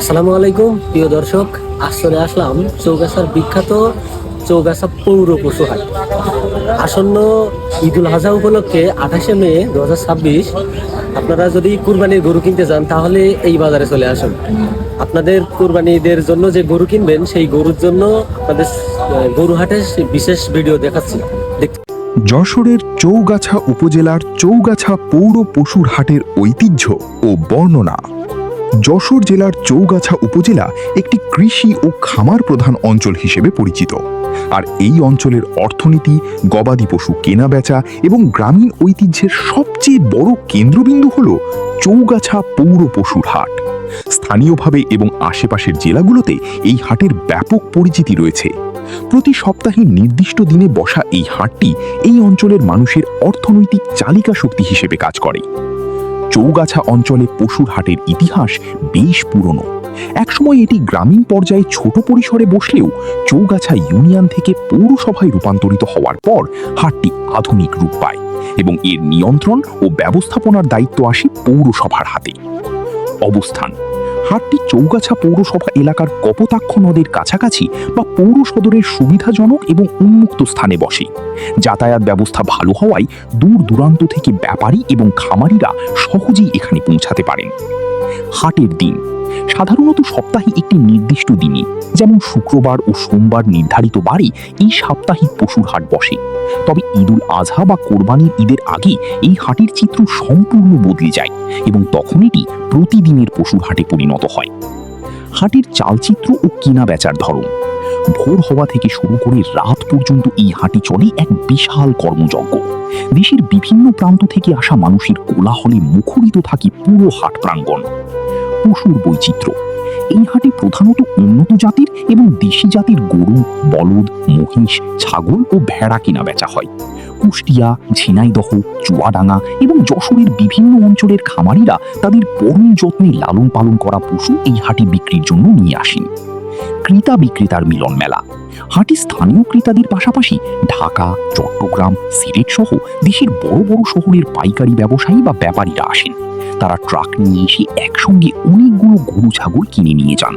আসসালামু আলাইকুম প্রিয় দর্শক। আজ চলে আসলাম চৌগাছার বিখ্যাত চৌগাছা পৌর পশু হাট। আসন্ন ঈদুল আজহা উপলক্ষে 28শে মে 2026 আপনারা যদি কুরবানির গরু কিনতে যান তাহলে এই বাজারে চলে আসুন। আপনাদের কুরবানিদের জন্য যে গরু কিনবেন সেই গরুর জন্য আপনাদের গরু হাটের বিশেষ ভিডিও দেখাচ্ছি। যশোরের চৌগাছা উপজেলার চৌগাছা পৌর পশুর হাটের ঐতিহ্য ও বর্ণনা। যশোর জেলার চৌগাছা উপজেলা একটি কৃষি ও খামার প্রধান অঞ্চল হিসেবে পরিচিত, আর এই অঞ্চলের অর্থনীতি, গবাদি পশু কেনাবেচা এবং গ্রামীণ ঐতিহ্যের সবচেয়ে বড় কেন্দ্রবিন্দু হল চৌগাছা পৌর পশুর হাট। স্থানীয়ভাবে এবং আশেপাশের জেলাগুলোতে এই হাটের ব্যাপক পরিচিতি রয়েছে। প্রতি সপ্তাহে নির্দিষ্ট দিনে বসা এই হাটটি এই অঞ্চলের মানুষের অর্থনৈতিক চালিকা শক্তি হিসেবে কাজ করে। চৌগাছা অঞ্চলে পশুর হাটের ইতিহাস বেশ পুরনো। একসময় এটি গ্রামীণ পর্যায়ে ছোট পরিসরে বসলেও চৌগাছা ইউনিয়ন থেকে পৌরসভায় রূপান্তরিত হওয়ার পর হাটটি আধুনিক রূপ পায় এবং এর নিয়ন্ত্রণ ও ব্যবস্থাপনার দায়িত্ব আসে পৌরসভার হাতে। অবস্থান: হাটটি চৌগাছা পৌরসভা এলাকার কপোতাক্ষ নদের কাছাকাছি বা পৌর সদরের সুবিধাজনক এবং উন্মুক্ত স্থানে বসে। যাতায়াত ব্যবস্থা ভালো হওয়ায় দূর দূরান্ত থেকে ব্যাপারী এবং খামারিরা সহজেই এখানে পৌঁছাতে পারেন। হাটের দিন: সাধারণত সপ্তাহে একটি নির্দিষ্ট দিনে, যেমন শুক্রবার ও সোমবার নির্ধারিত বারে এই সাপ্তাহিক পশুর হাট বসে। তবে ঈদুল আজহা বা কোরবানির ঈদের আগে এই হাটের চিত্র সম্পূর্ণ বদলে যায় এবং তখন এটি প্রতিদিনের পশুর হাটে পরিণত হয়। হাটের চালচিত্র ও কেনা বেচার ধরন: ভোর হওয়া থেকে শুরু করে রাত পর্যন্ত এই হাটে চলে এক বিশাল কর্মযজ্ঞ। দেশের বিভিন্ন প্রান্ত থেকে আসা মানুষের কোলাহলে মুখরিত থাকে পুরো হাট প্রাঙ্গণ। পশুর বৈচিত্র্য: এই হাটে প্রধানত উন্নত জাতির এবং দেশি জাতির গরু, বলদ, মহিষ, ছাগল ও ভেড়া কেনা বেচা হয়। কুষ্টিয়া, ঝিনাইদহ, চুয়াডাঙ্গা এবং যশোরের বিভিন্ন অঞ্চলের খামারিরা তাদের পরম যত্নে লালন পালন করা পশু এই হাটে বিক্রির জন্য নিয়ে আসেন। ক্রেতা বিক্রেতার মিলন মেলা: হাটে স্থানীয় ক্রেতাদের পাশাপাশি ঢাকা, চট্টগ্রাম, সিলেট সহ দেশের বড় বড় শহরের পাইকারি ব্যবসায়ী বা ব্যাপারীরা আসেন। তারা ট্রাক নিয়ে এসে একসঙ্গে অনেকগুলো গরু ছাগল কিনে নিয়ে যান।